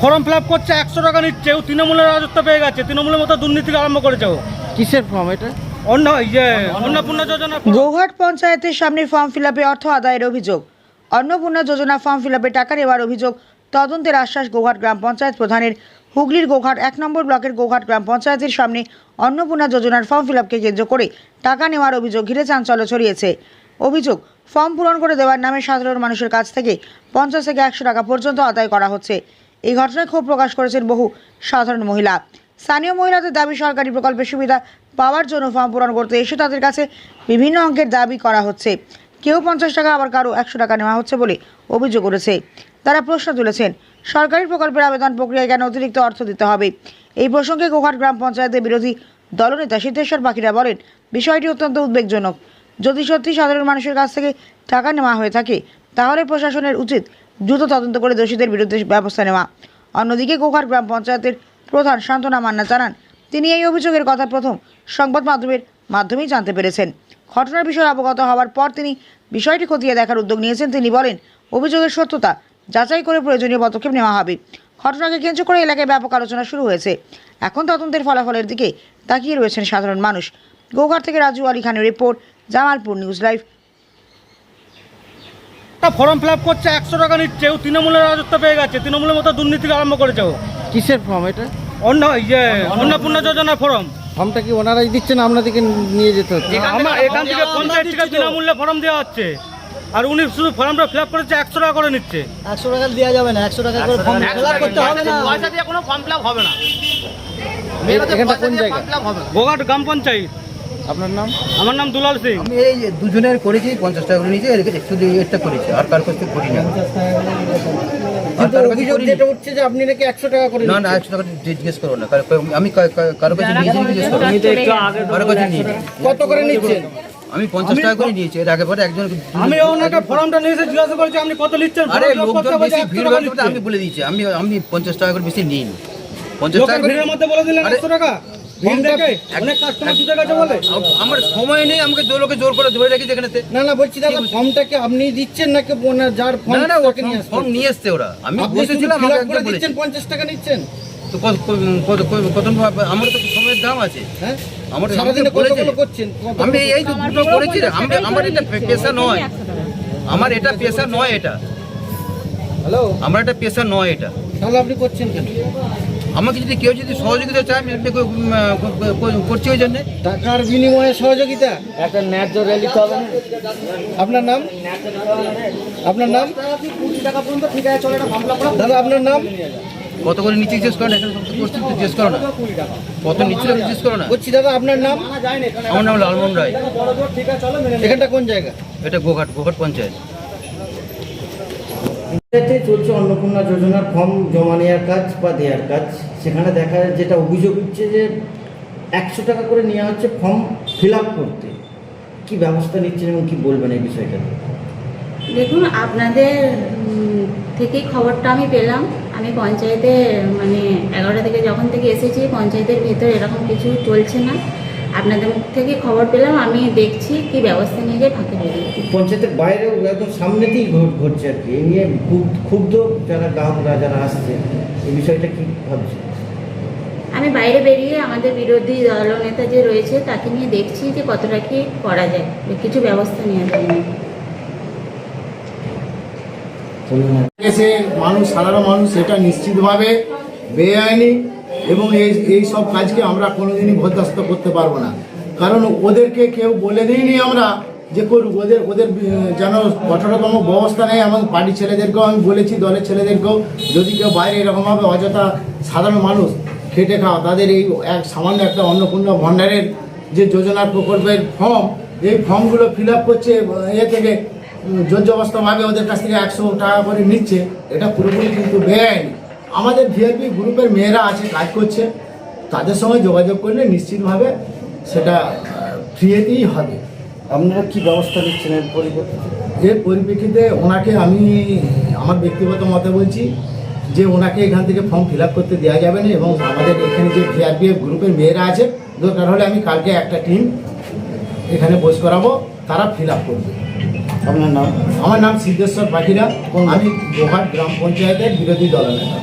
Form fill up করছে 100 টাকা নিচ্ছে, ও তৃণমূলের রাজত্ব পেয়ে গেছে, তৃণমূলের মতো দুর্নীতি আরম্ভ করেছে ও। কিসের ফর্ম এটা? অন্নপূর্ণা যোজনা। গৌহাট পঞ্চায়েতের সামনে ফর্ম ফিল আপে অর্থ আদায়ের অভিযোগ। অন্নপূর্ণা যোজনা ফর্ম ফিল আপে টাকা নেওয়ার অভিযোগ। তদন্তের আশ্বাস গৌহাট গ্রাম পঞ্চায়েত প্রধানের। হুগলির গৌহাট 1 নম্বর ব্লকের গৌহাট গ্রাম পঞ্চায়েতের সামনে অন্নপূর্ণা যোজনার ফর্ম ফিল আপকে কেন্দ্র করে টাকা নেওয়ার অভিযোগ ঘিরে চাঞ্চল্য ছড়িয়েছে। অভিযোগ, ফর্ম পূরণ করে দেওয়ার নামে সাধারণ মানুষের কাছ থেকে 50 থেকে 100 টাকা পর্যন্ত আদায় করা হচ্ছে। এই ঘটনায় ক্ষোভ প্রকাশ করেছেন বহু সাধারণ মহিলা। স্থানীয় মহিলাদের দাবি, সরকারি প্রকল্পের সুবিধা পাওয়ার জন্য ফর্ম পূরণ করতে এসে তাদের কাছে বিভিন্ন অঙ্কের দাবি করা হচ্ছে। কেউ 50 টাকা, আবার কারো 100 টাকা নেওয়া হচ্ছে বলে অভিযোগ করেছে। তারা প্রশ্ন তুলেছেন, সরকারি প্রকল্পের আবেদন প্রক্রিয়ায় কেন অতিরিক্ত অর্থ দিতে হবে? এই প্রসঙ্গে গৌহাট গ্রাম পঞ্চায়েতের বিরোধী দলনেতা সিদ্ধেশ্বর পাখিরা বলেন, বিষয়টি অত্যন্ত উদ্বেগজনক। যদি সত্যি সাধারণ মানুষের কাছ থেকে টাকা নেওয়া হয়ে থাকে, তাহলে প্রশাসনের উচিত দ্রুত তদন্ত করে দোষীদের বিরুদ্ধে ব্যবস্থা নেওয়া। অন্যদিকে গৌহাট গ্রাম পঞ্চায়েতের প্রধান সান্ত্বনা মান্না জানান, তিনি এই অভিযোগের কথা প্রথম সংবাদ মাধ্যমের মাধ্যমেই জানতে পেরেছেন। ঘটনার বিষয়ে অবগত হওয়ার পর তিনি বিষয়টি খতিয়ে দেখার উদ্যোগ নিয়েছেন। তিনি বলেন, অভিযোগের সত্যতা যাচাই করে প্রয়োজনীয় পদক্ষেপ নেওয়া হবে। ঘটনাকে কেন্দ্র করে এলাকায় ব্যাপক আলোচনা শুরু হয়েছে। এখন তদন্তের ফলাফলের দিকে তাকিয়ে রয়েছেন সাধারণ মানুষ। গৌহাট থেকে রাজু আলী খানের report, Jamalpur news live. Form fill up করছে 100 টাকা নিচ্ছে, ও তৃণমূলের রাজত্ব পেয়ে গেছে, তৃণমূলের মতো দুর্নীতি আরম্ভ করেছে ও। কিসের ফর্ম এটা? অন্নপূর্ণা যোজনা ফর্ম। ফর্মটা কি ওনারাই দিচ্ছেন, আপনাদেরকে নিয়ে যেতে হচ্ছে? আমার এখান থেকে 50 টাকা বিনামূল্যে ফর্ম দেওয়া হচ্ছে, আর উনি শুধু ফর্মটা ফিল আপ করেছে 100 টাকা করে নিচ্ছে। 100 টাকা দেওয়া যাবে না, 100 টাকা করে ফর্ম ফিল আপ করতে হবে না। পয়সা দিয়ে কোনো ফর্ম ফিল আপ হবে না। এখানটা কোন জায়গা? গোঘাট গ্রাম পঞ্চায়েত। আপনার নাম? আমার নাম দুলাল সিং। আমি এই দুজনের করেছি, 50 টাকা করে নিয়েছি, এদিকে শুধু একটা করেছি, আর কার কাছ থেকে করি না। অভিযোগ যেটা উঠছে যে আপনি নাকি 100 টাকা করে না না, 100 টাকা জিজ্ঞেস করো না, আমি কারো কাছে নিয়েছি জিজ্ঞেস করো, কারো কাছে নিয়ে কত করে নিচ্ছেন? আমি 50 টাকা করে নিয়েছি। এর আগে পরে একজন আমি ওনাকে ফর্মটা নিয়ে এসে জিজ্ঞাসা করেছি, আপনি কত নিচ্ছেন? আরে লোকজন বেশি ভিড় হয়েছে বলে আমি বলে দিয়েছি, আমি 50 টাকা করে বেশি নিইনি। 50 টাকা ভিড়ের মধ্যে বলে দিলেন 100 টাকা। ভিড় দেখে অনেক কাস্টমার ছুটে গেছে বলে। আমার সময় নেই, আমাকে লোকে জোর করে ধরে রেখেছে এখানেতে। না না, বলছি দাদা, ফর্মটা কি আপনি দিচ্ছেন নাকি যার ফর্ম না না, তাকে নিয়ে আসছেন? ফর্ম নিয়ে এসছে ওরা, আমি আপনি বসেছিলাম, fill আমাকে up করে একজন বলেছে। দিচ্ছেন, 50 টাকা নিচ্ছেন? তো কত আমার তো সময়ের দাম আছে। হ্যাঁ, আমার সারাদিনে বলেছে। কতগুলো করছেন? আমি এই তো দুটো করেছি, আমার এটা পেশা নয়, আমার এটা পেশা নয়, এটা হ্যালো, আমার এটা পেশা নয় এটা। তাহলে আপনি করছেন কেন? আমাকে যদি কেউ যদি সহযোগিতা চায়, আমি করছি ওই জন্যে। টাকার বিনিময়ে সহযোগিতা, একটা ন্যায্য র্যালি হবে না? আপনার নাম? আপনার নাম? দাদা, আপনার নাম? কত করে নিচে জিজ্ঞেস করো না, জিজ্ঞেস করো না, কত নিচে জিজ্ঞেস করো না। বলছি দাদা, আপনার নাম? আমার নাম লালমোহন রায়। এখানটা কোন জায়গা? এটা গোঘাট পঞ্চায়েত। চলছে অন্নপূর্ণা যোজনার ফর্ম জমা নেওয়ার কাজ বা দেওয়ার কাজ। সেখানে দেখা যেটা অভিযোগ হচ্ছে যে 100 টাকা করে নেওয়া হচ্ছে ফর্ম ফিল আপ করতে। কী ব্যবস্থা নিচ্ছেন এবং কী বলবেন এই বিষয়টা? দেখুন, আপনাদের থেকেই খবরটা আমি পেলাম। আমি পঞ্চায়েতে 11টা থেকে যখন থেকে এসেছি, পঞ্চায়েতের ভেতর এরকম কিছু চলছে না। আপনাদের মুখ থেকে খবর পেলাম, আমি দেখছি কি ব্যবস্থা নিয়ে যাই ফাঁকে বেরিয়ে। পঞ্চায়েতের বাইরেও একদম সামনেতেই ঘটছে আর কি। এই নিয়ে ক্ষুব্ধ যারা গ্রাহকরা যারা আসছে, এই বিষয়টা কী ভাবছে? আমি বাইরে বেরিয়ে আমাদের বিরোধী দলনেতা যে রয়েছে তাকে নিয়ে দেখছি যে কতটা কি করা যায়, কিছু ব্যবস্থা নেওয়া যায় না। সাধারণ মানুষ এটা নিশ্চিতভাবে বেআইনি, এবং এই সব কাজকে আমরা কোনোদিনই বরদাস্ত করতে পারবো না। কারণ ওদেরকে কেউ বলে দিইনি আমরা যে করুক, ওদের যেন কঠোরতম ব্যবস্থা নেই। এবং পার্টির ছেলেদেরকেও আমি বলেছি, দলের ছেলেদেরকেও, যদি কেউ বাইরে এরকমভাবে অযথা সাধারণ মানুষ খেটে খাওয়া, তাদের এই সামান্য একটা অন্নপূর্ণা ভাণ্ডারের যে যোজনার প্রকল্পের ফর্ম, এই ফর্মগুলো ফিল আপ করছে থেকে জোর জবরদস্তভাবে ওদের কাছ থেকে 100 টাকা করে নিচ্ছে, এটা পুরোপুরি কিন্তু বেআইনি। আমাদের ভিআইপি গ্রুপের মেয়েরা আছে, কাজ করছে, তাদের সঙ্গে যোগাযোগ করলে নিশ্চিতভাবে সেটা ফ্রিতেই হবে। আপনারা কী ব্যবস্থা নিচ্ছেন এর পরিপ্রেক্ষিতে? এর পরিপ্রেক্ষিতে ওনাকে আমি আমার ব্যক্তিগত মতে বলছি যে ওনাকে এখান থেকে ফর্ম ফিল আপ করতে দেওয়া যাবে না, এবং আমাদের এখানে যে ভিআরপিএফ গ্রুপের মেয়েরা আছে, দরকার হলে আমি কালকে একটা টিম এখানে বস করাবো, তারা ফিল আপ করবে। আপনার নাম? আমার নাম সিদ্ধেশ্বর পাখিরা, আমি গোঘাট গ্রাম পঞ্চায়েতের বিরোধী দলনেতা।